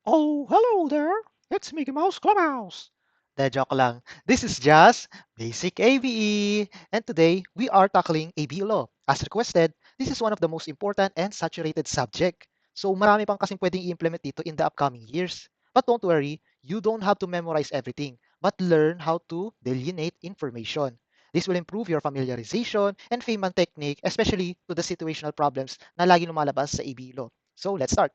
Oh, hello there! It's Mickey Mouse Clubhouse! The joke lang. This is just Basic ABE. And today, we are tackling ABE law. As requested, this is one of the most important and saturated subject. So marami pang kasing pwedeng i-implement dito in the upcoming years. But don't worry, you don't have to memorize everything, but learn how to delineate information. This will improve your familiarization and Feynman technique, especially to the situational problems na lagi lumalabas sa ABE law. So let's start.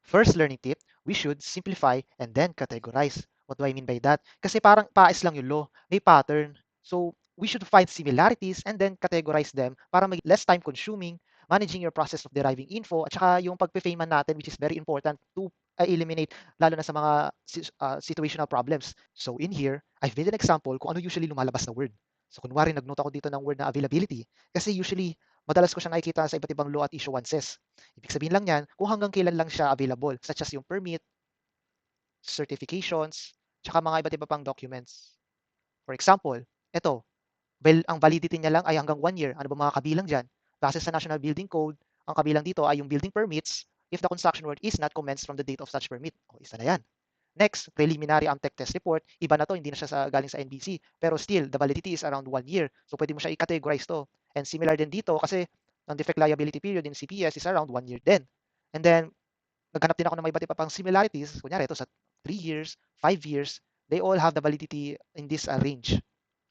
First learning tip, we should simplify and then categorize. What do I mean by that? Kasi parang paes lang yung law, may pattern. So we should find similarities and then categorize them para mag less time consuming, managing your process of deriving info, at saka yung pagpe-Feynman natin which is very important to eliminate lalo na sa mga situational problems. So in here, I've made an example kung ano usually lumalabas na word. So kunwari nagnote ako dito ng word na availability kasi usually madalas ko siyang nakikita sa iba't ibang law at issuances. Ibig sabihin lang niyan kung hanggang kailan lang siya available, such as yung permit, certifications, tsaka mga iba't iba pang documents. For example, ito, ang validity niya lang ay hanggang 1 year. Ano ba mga kabilang dyan? Base sa National Building Code, ang kabilang dito ay yung building permits if the construction work is not commenced from the date of such permit. O, isa na yan. Next, preliminary AMTEC test report. Iba na to, hindi na siya galing sa NBC. Pero still, the validity is around 1 year. So pwede mo siya i-categorize to. And similar din dito kasi ang defect liability period in CPS is around 1 year din. And then, naghanap din ako ng mga iba't iba pang similarities. Kunyari, ito sa 3 years, 5 years, they all have the validity in this range.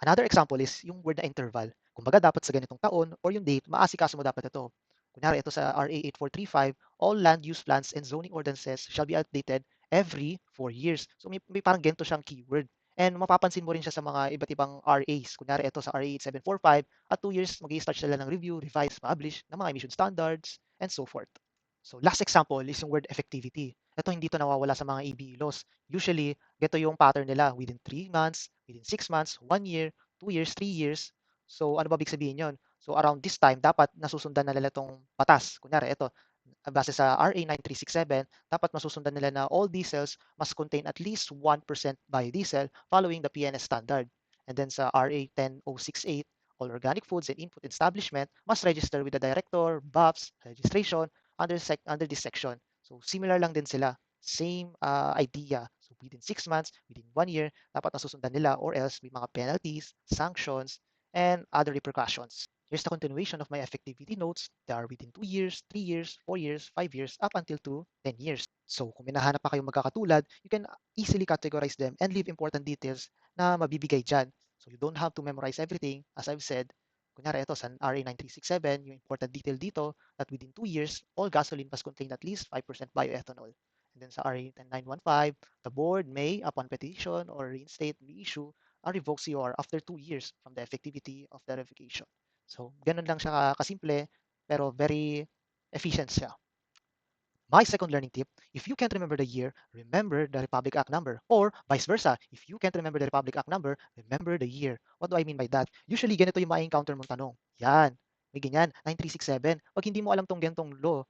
Another example is yung word na interval. Kumbaga dapat sa ganitong taon or yung date, maasikaso mo dapat ito. Kunyari ito sa RA 8435, all land use plans and zoning ordinances shall be updated every 4 years. So may parang ganito siyang keyword. And mapapansin mo rin siya sa mga iba't ibang RAs. Kunyari ito sa RA 8745, at 2 years mag-i-start sila ng review, revise, publish ng mga emission standards, and so forth. So last example is yung word effectivity. Ito hindi to nawawala sa mga ABE laws. Usually, ito yung pattern nila within 3 months, within 6 months, 1 year, 2 years, 3 years. So ano ba big sabihin yon? So around this time, dapat nasusundan na nila itong batas. Kunyari ito, base sa RA 9367, dapat masusundan nila na all diesels must contain at least 1% biodiesel following the PNS standard. And then sa RA 10068, all organic foods and input establishment must register with the director, BUFS, registration, under this section. So similar lang din sila. Same idea. So within 6 months, within 1 year, dapat nasusundan nila or else may mga penalties, sanctions, and other repercussions. Here's the continuation of my effectivity notes. They are within 2 years, 3 years, 4 years, 5 years, up until to 10 years. So kung may nahanap pa kayong magkakatulad, you can easily categorize them and leave important details na mabibigay dyan. So you don't have to memorize everything. As I've said, kunyari ito sa RA 9367, yung important detail dito that within 2 years, all gasoline must contain at least 5% bioethanol. And then sa RA 10915, the board may, upon petition or reinstate, reissue a revoked COR after 2 years from the effectivity of the revocation. So, ganun lang siya kasimple, pero very efficient siya. My second learning tip, if you can't remember the year, remember the Republic Act number. Or vice versa, if you can't remember the Republic Act number, remember the year. What do I mean by that? Usually, ganito yung ma-encounter mong tanong. Yan, may ganyan, 9367. Pag hindi mo alam tong gantong law,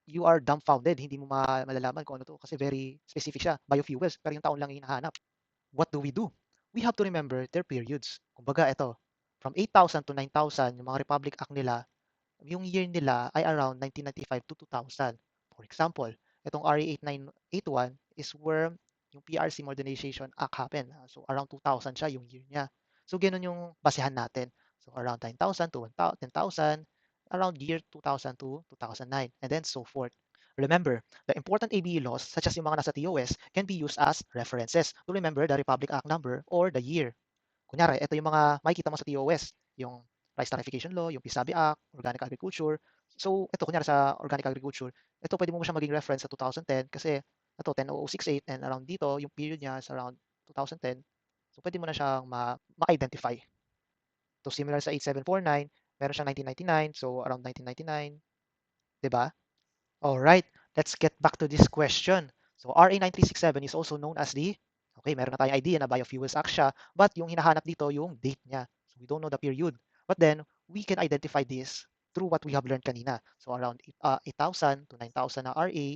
you are dumbfounded. Hindi mo malalaman kung ano to kasi very specific siya. Biofuels, pero yung taon lang yung hinahanap. What do? We have to remember their periods. Kumbaga, ito, from 8,000 to 9,000, yung mga Republic Act nila, yung year nila ay around 1995 to 2000. For example, itong RA 8981 is where yung PRC Modernization Act happened. So around 2000 siya yung year niya. So ganun yung basehan natin. So around 9,000 to 10,000, around year 2000 to 2009, and then so forth. Remember, the important ABE laws, such as yung mga nasa TOS, can be used as references to remember the Republic Act number or the year. Kunyari, ito yung mga makikita mo sa TOS, yung Rice Tarification Law, yung Pisabi Act, Organic Agriculture. So, ito kunyari sa Organic Agriculture, ito pwede mo siya maging reference sa 2010 kasi ito 10068 and around dito, yung period niya is around 2010. So, pwede mo na siyang ma-identify. So, similar sa 8749, meron siyang 1999, so around 1999, 'di ba? All right, let's get back to this question. So RA 9367 is also known as the, okay, meron na tayong idea na Biofuels Act siya, but yung hinahanap dito yung date niya. So we don't know the period. But then, we can identify this through what we have learned kanina. So around 8,000 to 9,000 na RA,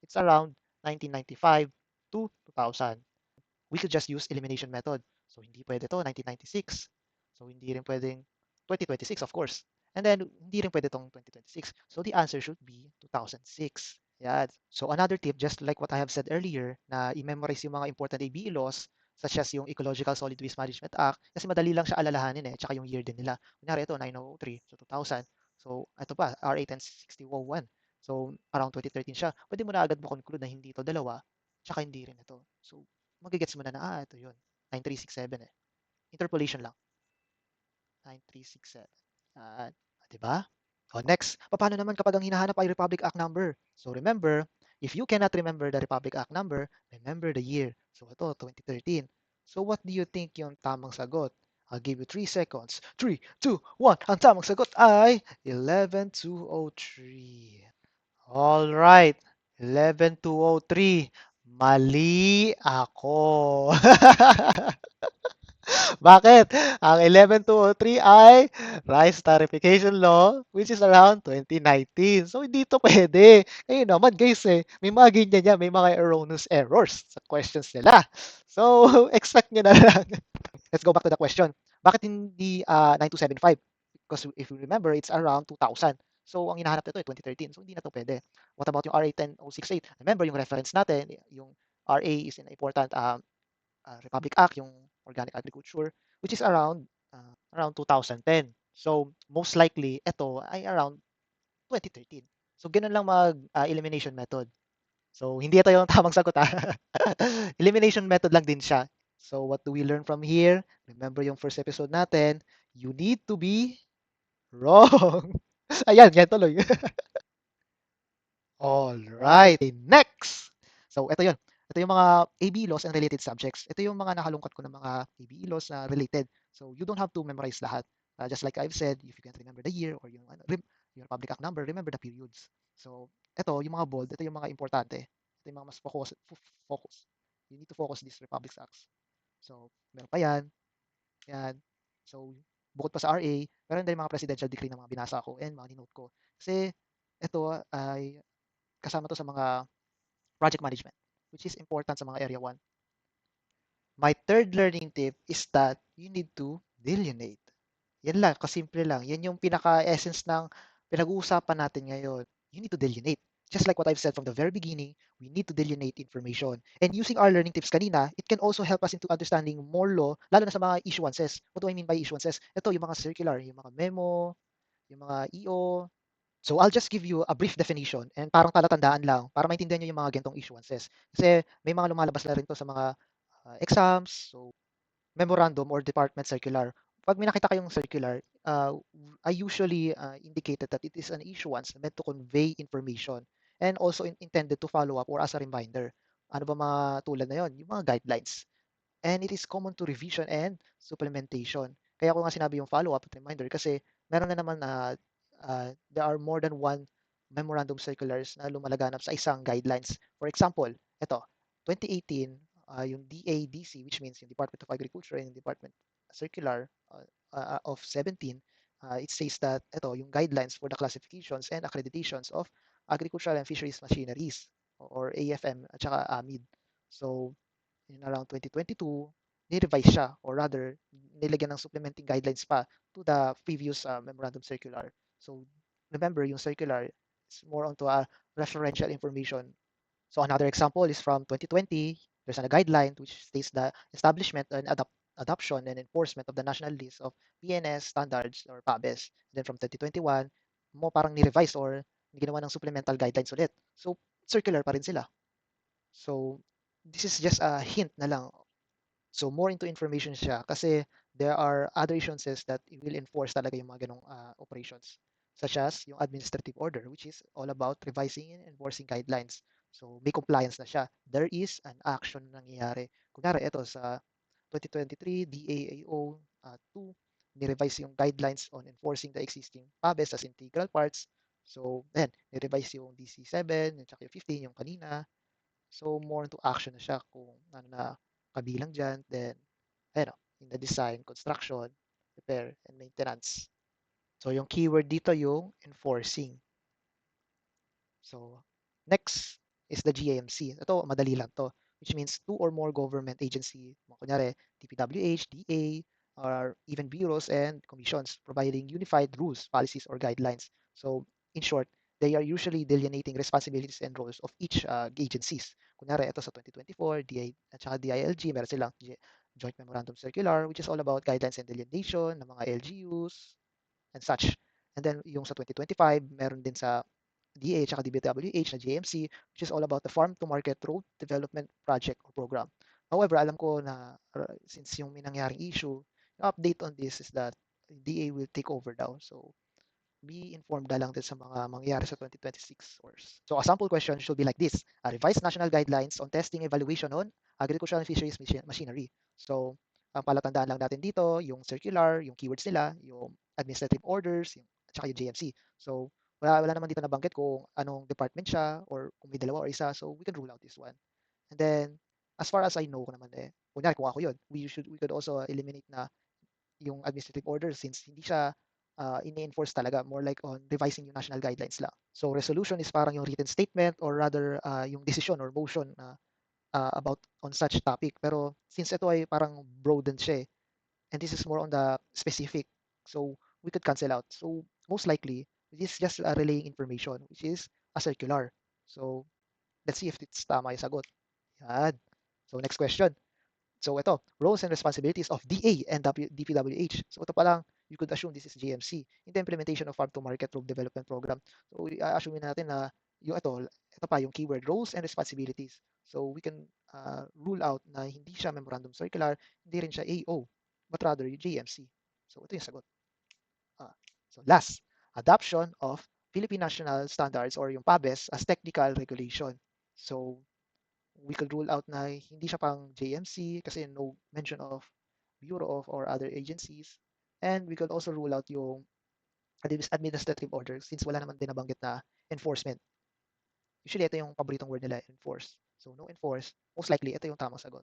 it's around 1995 to 2000. We could just use elimination method. So hindi pwede to 1996. So hindi rin pwedeng 2026 of course. And then hindi rin pwede tong 2026. So the answer should be 2006. Yan. So another tip, just like what I have said earlier, na i-memorize yung mga important ABE laws, such as yung Ecological Solid Waste Management Act, kasi madali lang siya alalahanin tsaka yung year din nila. Kunyari ito, 9003, so 2000. So ito pa, RA 106001. So around 2013 siya. Pwede mo na agad conclude na hindi ito dalawa, tsaka hindi rin ito. So magigets mo na ito yun. 9367 eh. Interpolation lang. 9367. Di ba? Next, paano naman kapag ang hinahanap ay Republic Act number? So remember, if you cannot remember the Republic Act number, remember the year. So ito, 2013. So what do you think yung tamang sagot? I'll give you 3 seconds. 3, 2, 1. Ang tamang sagot ay 11203. All right. 11203. Mali ako. Bakit? Ang 11203 ay Rice Tarification Law which is around 2019. So hindi to pwede. Ngayon naman guys may mga ganyan yan, may mga erroneous errors sa questions nila. So expect nyo na lang. Let's go back to the question. Bakit hindi 9275? Because if you remember, it's around 2000. So ang hinahanap nito ay 2013. So hindi na to pwede. What about yung RA 10068? Remember yung reference natin, yung RA is an important Republic Act, yung organic agriculture, which is around 2010. So most likely ito ay around 2013. So ganun lang elimination method. So hindi ito yung tamang sagot elimination method lang din siya. So what do we learn from here? Remember yung first episode natin, you need to be wrong. Ayan, yan tuloy. All right, next. So ito 'yun. Ito yung mga AB laws and related subjects. Ito yung mga nakalungkot ko ng mga ABE laws na related. So you don't have to memorize lahat. Just like I've said, if you can't remember the year or yung Republic Act number, remember the periods. So ito yung mga bold, ito yung mga importante. Ito yung mga mas focus. You need to focus these Republic Acts. So meron pa yan. Yan. So bukod pa sa RA, meron din mga presidential decree na mga binasa ko and mga ninote ko. Kasi ito ay kasama to sa mga project management, which is important sa mga Area 1. My third learning tip is that you need to delineate. Yan lang, kasimple lang. Yan yung pinaka-essence ng pinag-uusapan natin ngayon. You need to delineate. Just like what I've said from the very beginning, we need to delineate information. And using our learning tips kanina, it can also help us into understanding more law, lalo na sa mga issuances. What do I mean by issuances? Ito, yung mga circular, yung mga memo, yung mga EO. So I'll just give you a brief definition and parang palatandaan lang para maintindihan nyo yung mga gantong issuances. Kasi may mga lumalabas na rin to sa mga exams, so memorandum or department circular. Pag may nakita kayong circular, I usually indicated that it is an issuance meant to convey information and also intended to follow up or as a reminder. Ano ba mga tulad na yon? Yung mga guidelines. And it is common to revision and supplementation. Kaya ko nga sinabi yung follow-up at reminder kasi meron na naman na there are more than one memorandum circulars na lumalaganap sa isang guidelines. For example, ito, 2018, yung DADC, which means yung Department of Agriculture and yung Department Circular of 17, it says that ito, yung guidelines for the classifications and accreditations of agricultural and fisheries machineries or AFM at saka AMID. So, in around 2022, ni-revise siya or rather nilagyan ng supplementing guidelines pa to the previous memorandum circular. So remember, yung circular is more onto a referential information. So another example is from 2020. There's a guideline which states the establishment and adoption and enforcement of the national list of PNS standards or PABES. Then from 2021, mo parang ni-revise or ginawa ng supplemental guidelines ulit. So circular pa rin sila. So this is just a hint na lang. So more into information siya kasi there are other issuances that will enforce talaga yung mga ganong operations. Such as yung administrative order, which is all about revising and enforcing guidelines. So may compliance na siya. There is an action na nangyayari. Kunyari ito sa 2023 DAAO 2, ni-revise yung guidelines on enforcing the existing PABES as integral parts. So, then, ni-revise yung DC7, at saka yung 15, yung kanina. So, more into action na siya kung ano na kabilang dyan. Then, ayun, in the design, construction, repair, and maintenance. So, yung keyword dito yung enforcing. So, next is the GAMC. Ito, madali lang to, which means two or more government agency, kunyari, DPWH, DA, or even bureaus and commissions providing unified rules, policies, or guidelines. So, in short, they are usually delineating responsibilities and roles of each agencies. Kunyari, ito sa 2024, DI at saka DILG, meron silang Joint Memorandum Circular, which is all about guidelines and delineation ng mga LGUs and such. And then yung sa 2025, meron din sa DA at saka DBWH na JMC, which is all about the Farm to Market Road Development Project or Program. However, alam ko na since yung may nangyaring issue, yung update on this is that DA will take over daw. So, be informed na lang din sa mga mangyayari sa 2026 course. So a sample question should be like this: revised national guidelines on testing evaluation on agricultural and fisheries machinery. So ang palatandaan lang natin dito, yung circular, yung keywords nila, yung administrative orders, yung, at saka yung JMC. So wala naman dito nabanggit kung anong department siya or kung may dalawa or isa. So we can rule out this one. And then as far as I know naman kunyari kung ako yun, we could also eliminate na yung administrative orders since hindi siya ini-enforce talaga, more like on revising yung national guidelines lang. So resolution is parang yung written statement or rather yung decision or motion about on such topic. Pero since ito ay parang broadened siya and this is more on the specific, so we could cancel out. So most likely, this is just relaying information which is a circular. So let's see if it's tama yung sagot. Yan. So next question. So ito, roles and responsibilities of DA and DPWH. So ito pa lang, you could assume this is GMC in the implementation of Farm to Market Road Development Program. So assume natin na yung ito pa yung keyword roles and responsibilities. So we can rule out na hindi siya memorandum circular, hindi rin siya AO, but rather yung GMC. So ito yung sagot. So last, adoption of Philippine National Standards or yung PABES as technical regulation. So we could rule out na hindi siya pang JMC kasi no mention of Bureau of or other agencies. And we could also rule out yung administrative order since wala naman din nabanggit na enforcement. Usually ito yung paboritong word nila, enforce. So no enforce, most likely ito yung tamang sagot.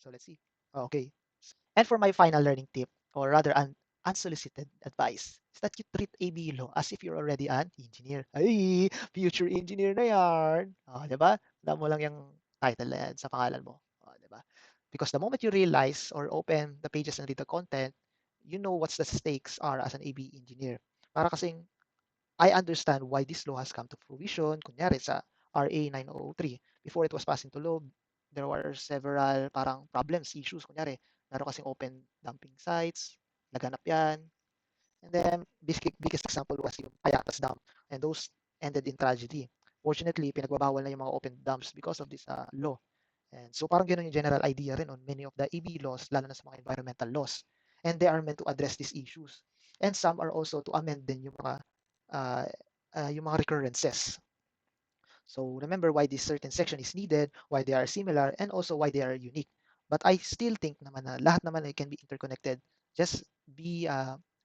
So let's see. Okay. And for my final learning tip, or rather unsolicited advice, is that you treat AB law as if you're already an engineer. Ay, future engineer na yan. Di ba? Damo mo lang yung title na yan sa pangalan mo. Di ba? Because the moment you realize or open the pages and read the content, you know what's the stakes are as an AB engineer. Para kasing I understand why this law has come to fruition. Kunyari sa RA 9003, before it was passed into law, there were several parang problems, issues. Kunyari, meron kasing open dumping sites, naganap yan. And then, biggest example was yung Payatas Dam. And those ended in tragedy. Fortunately, pinagbabawal na yung mga open dumps because of this law. And so parang ganun yung general idea rin on many of the EB laws, lalo na sa mga environmental laws. And they are meant to address these issues. And some are also to amend din yung mga recurrences. So remember why this certain section is needed, why they are similar, and also why they are unique. But I still think naman na lahat naman can be interconnected. Just be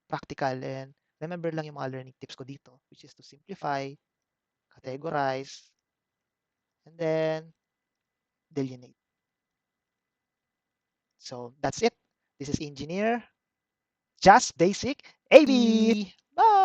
practical and remember lang yung mga learning tips ko dito, which is to simplify, categorize, and then delineate. So that's it. This is Engineer Just Basic AB. Bye!